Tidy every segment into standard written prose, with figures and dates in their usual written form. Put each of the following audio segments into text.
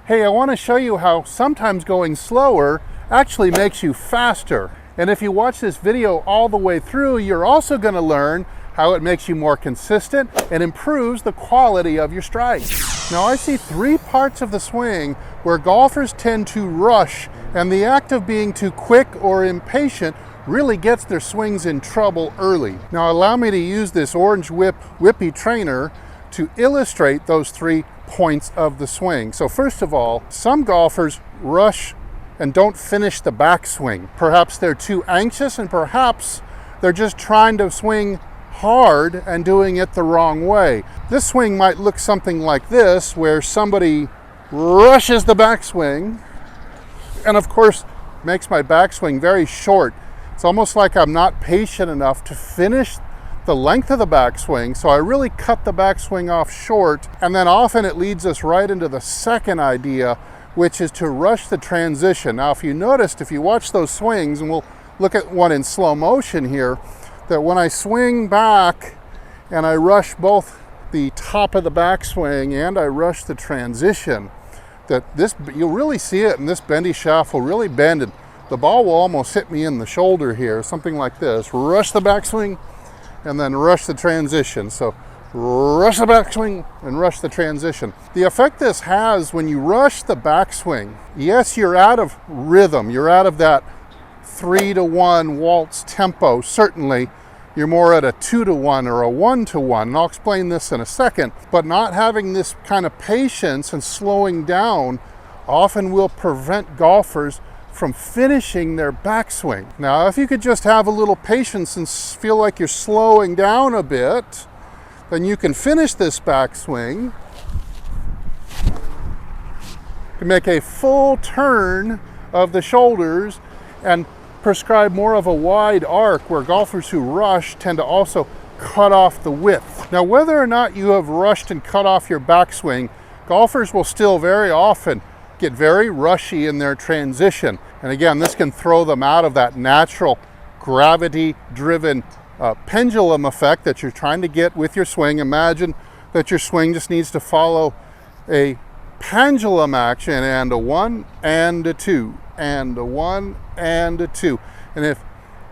Hey, I want to show you how sometimes going slower actually makes you faster. And if you watch this video all the way through, you're also going to learn how it makes you more consistent and improves the quality of your strike. Now, I see three parts of the swing where golfers tend to rush, and the act of being too quick or impatient really gets their swings in trouble early. Now, allow me to use this orange whippy trainer to illustrate those 3 points of the swing. So first of all, some golfers rush and don't finish the backswing. Perhaps they're too anxious, and perhaps they're just trying to swing hard and doing it the wrong way. This swing might look something like this, where somebody rushes the backswing and of course makes my backswing very short. It's almost like I'm not patient enough to finish the length of the backswing, so I really cut the backswing off short, and then often it leads us right into the second idea, which is to rush the transition. Now, if you noticed, if you watch those swings, and we'll look at one in slow motion here, that when I swing back and I rush both the top of the backswing and I rush the transition, that this, you'll really see it, and this bendy shaft will really bend, and the ball will almost hit me in the shoulder here, something like this. Rush the backswing and then rush the transition. So rush the backswing and rush the transition. The effect this has when you rush the backswing, yes, you're out of rhythm. You're out of that 3-to-1 waltz tempo. Certainly, you're more at a 2-to-1 or a 1-to-1. And I'll explain this in a second. But not having this kind of patience and slowing down often will prevent golfers from finishing their backswing. Now, if you could just have a little patience and feel like you're slowing down a bit, then you can finish this backswing. You can make a full turn of the shoulders and prescribe more of a wide arc, where golfers who rush tend to also cut off the width. Now, whether or not you have rushed and cut off your backswing, golfers will still very often get very rushy in their transition. And again, this can throw them out of that natural gravity-driven pendulum effect that you're trying to get with your swing. Imagine that your swing just needs to follow a pendulum action, and a 1 and a 2 and a 1 and a 2. And if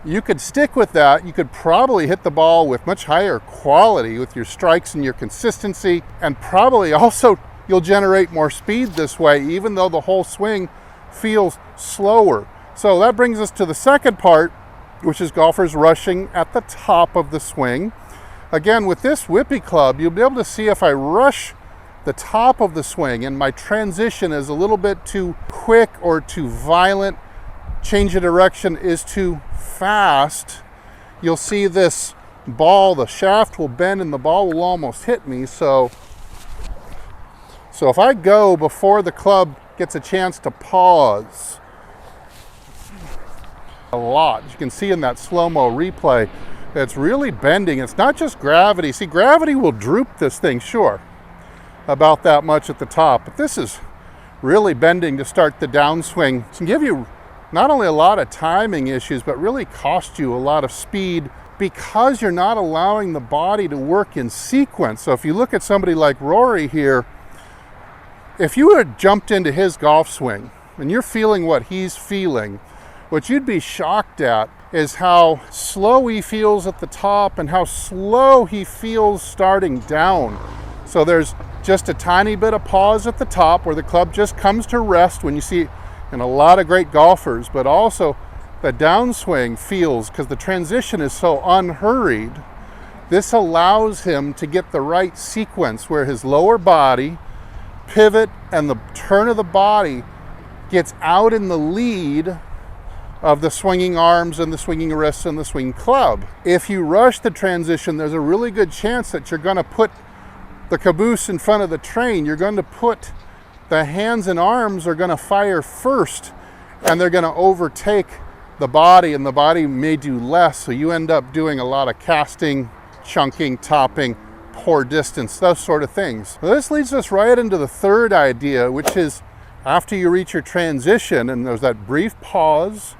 you could stick with that, you could probably hit the ball with much higher quality with your strikes and your consistency, and probably also you'll generate more speed this way, even though the whole swing feels slower. So that brings us to the second part, which is golfers rushing at the top of the swing. Again, with this whippy club, you'll be able to see if I rush the top of the swing and my transition is a little bit too quick or too violent, change of direction is too fast, you'll see this ball, the shaft will bend and the ball will almost hit me. So if I go before the club gets a chance to pause a lot, you can see in that slow-mo replay, it's really bending. It's not just gravity. See, gravity will droop this thing, sure, about that much at the top, but this is really bending to start the downswing. It can give you not only a lot of timing issues, but really cost you a lot of speed because you're not allowing the body to work in sequence. So if you look at somebody like Rory here, if you had jumped into his golf swing and you're feeling what he's feeling, what you'd be shocked at is how slow he feels at the top and how slow he feels starting down. So there's just a tiny bit of pause at the top where the club just comes to rest, when you see in a lot of great golfers, but also the downswing feels, because the transition is so unhurried, this allows him to get the right sequence where his lower body, pivot, and the turn of the body gets out in the lead of the swinging arms and the swinging wrists and the swing club. If you rush the transition, there's a really good chance that you're going to put the caboose in front of the train. You're going to put the hands and arms are going to fire first, and they're going to overtake the body, and the body may do less. So you end up doing a lot of casting, chunking, topping, poor distance, those sort of things. Well, this leads us right into the third idea, which is after you reach your transition and there's that brief pause,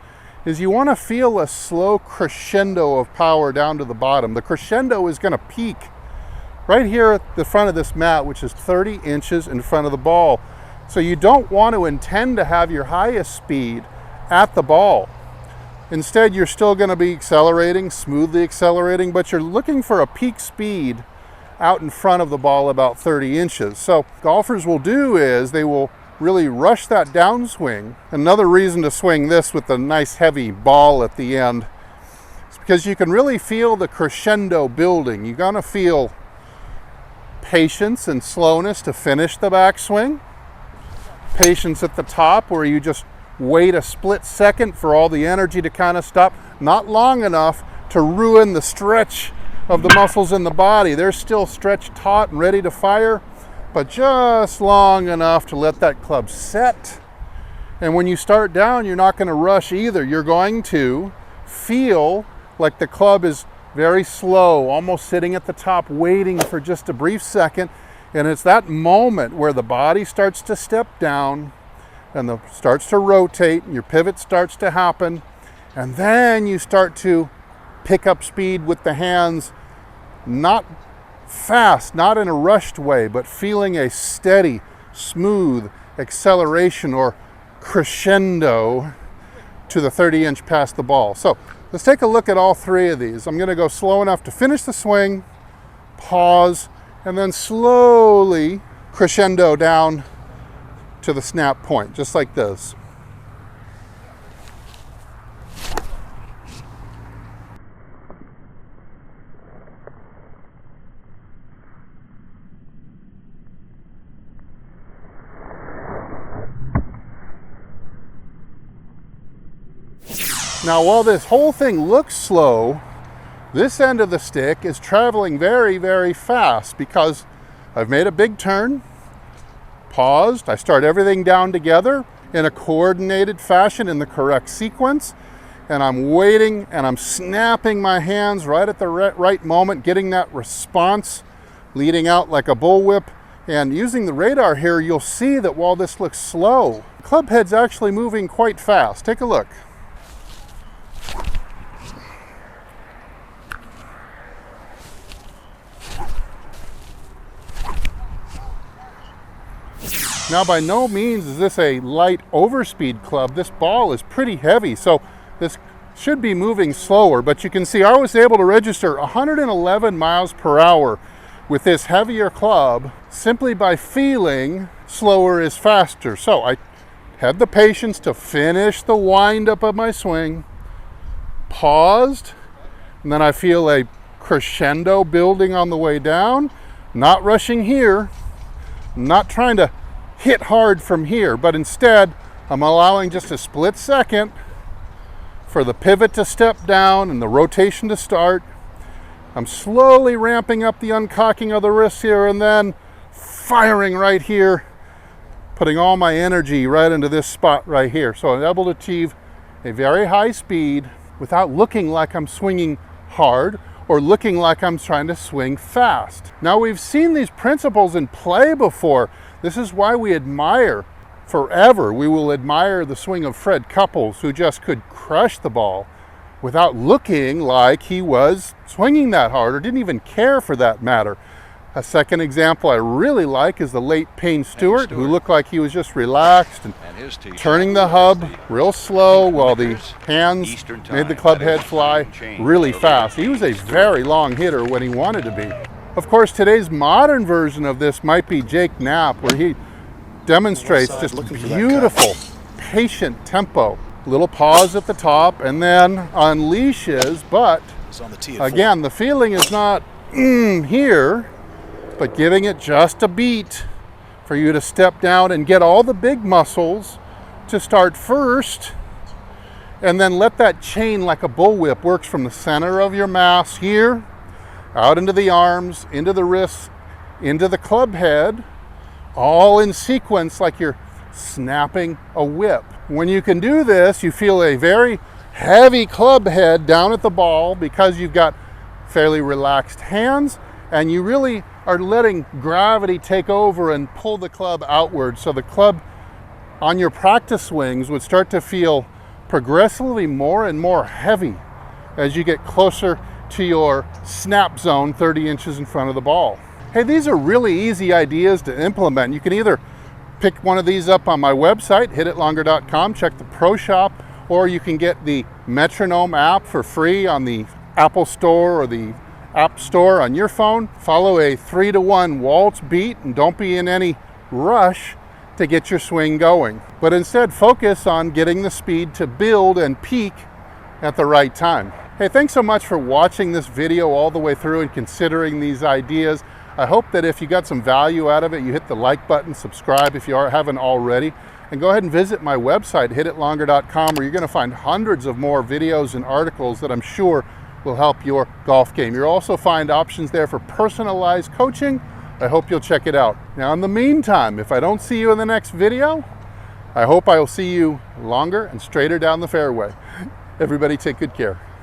is you want to feel a slow crescendo of power down to the bottom. The crescendo is going to peak right here at the front of this mat, which is 30 inches in front of the ball. So you don't want to intend to have your highest speed at the ball. Instead, you're still going to be accelerating, smoothly accelerating, but you're looking for a peak speed out in front of the ball about 30 inches. So golfers will do is they will really rush that downswing. Another reason to swing this with a nice heavy ball at the end is because you can really feel the crescendo building. You're going to feel patience and slowness to finish the backswing. Patience at the top where you just wait a split second for all the energy to kind of stop. Not long enough to ruin the stretch of the muscles in the body. They're still stretched taut and ready to fire, but just long enough to let that club set. And when you start down, you're not going to rush either. You're going to feel like the club is very slow, almost sitting at the top, waiting for just a brief second. And it's that moment where the body starts to step down and starts to rotate, and your pivot starts to happen. And then you start to pick up speed with the hands, not fast, not in a rushed way, but feeling a steady, smooth acceleration or crescendo to the 30-inch past the ball. So let's take a look at all three of these. I'm going to go slow enough to finish the swing, pause, and then slowly crescendo down to the snap point, just like this. Now, while this whole thing looks slow, this end of the stick is traveling very, very fast because I've made a big turn, paused, I start everything down together in a coordinated fashion in the correct sequence, and I'm waiting and I'm snapping my hands right at the right moment, getting that response, leading out like a bullwhip. And using the radar here, you'll see that while this looks slow, the club head's actually moving quite fast. Take a look. Now, by no means is this a light overspeed club. This ball is pretty heavy, so this should be moving slower, but you can see I was able to register 111 miles per hour with this heavier club simply by feeling slower is faster. So I had the patience to finish the wind up of my swing, paused, and then I feel a crescendo building on the way down, not rushing here, not trying to hit hard from here, but instead I'm allowing just a split second for the pivot to step down and the rotation to start. I'm slowly ramping up the uncocking of the wrists here and then firing right here, putting all my energy right into this spot right here. So I'm able to achieve a very high speed without looking like I'm swinging hard or looking like I'm trying to swing fast. Now, we've seen these principles in play before. This is why we admire forever. We will admire the swing of Fred Couples, who just could crush the ball without looking like he was swinging that hard or didn't even care for that matter. A second example I really like is the late Payne Stewart, who looked like he was just relaxed and turning the hub real slow while the hands made the club head fly really fast. He was a very long hitter when he wanted to be. Of course, today's modern version of this might be Jake Knapp, where he demonstrates just beautiful, patient tempo. Little pause at the top and then unleashes, but again, the feeling is not here, but giving it just a beat for you to step down and get all the big muscles to start first, and then let that chain like a bullwhip works from the center of your mass here, out into the arms, into the wrists, into the club head, all in sequence like you're snapping a whip. When you can do this, you feel a very heavy club head down at the ball because you've got fairly relaxed hands, and you really are letting gravity take over and pull the club outward. So the club on your practice swings would start to feel progressively more and more heavy as you get closer to your snap zone 30 inches in front of the ball. Hey, these are really easy ideas to implement. You can either pick one of these up on my website, hititlonger.com. Check the Pro Shop, or you can get the Metronome app for free on the Apple Store or the App Store on your phone. Follow a 3-to-1 waltz beat and don't be in any rush to get your swing going, but instead focus on getting the speed to build and peak at the right time. Hey, thanks so much for watching this video all the way through and considering these ideas. I hope that if you got some value out of it, you hit the like button, subscribe if you haven't already, and go ahead and visit my website, hititlonger.com, where you're going to find hundreds of more videos and articles that I'm sure will help your golf game. You'll also find options there for personalized coaching. I hope you'll check it out. Now, in the meantime, if I don't see you in the next video, I hope I will see you longer and straighter down the fairway. Everybody take good care.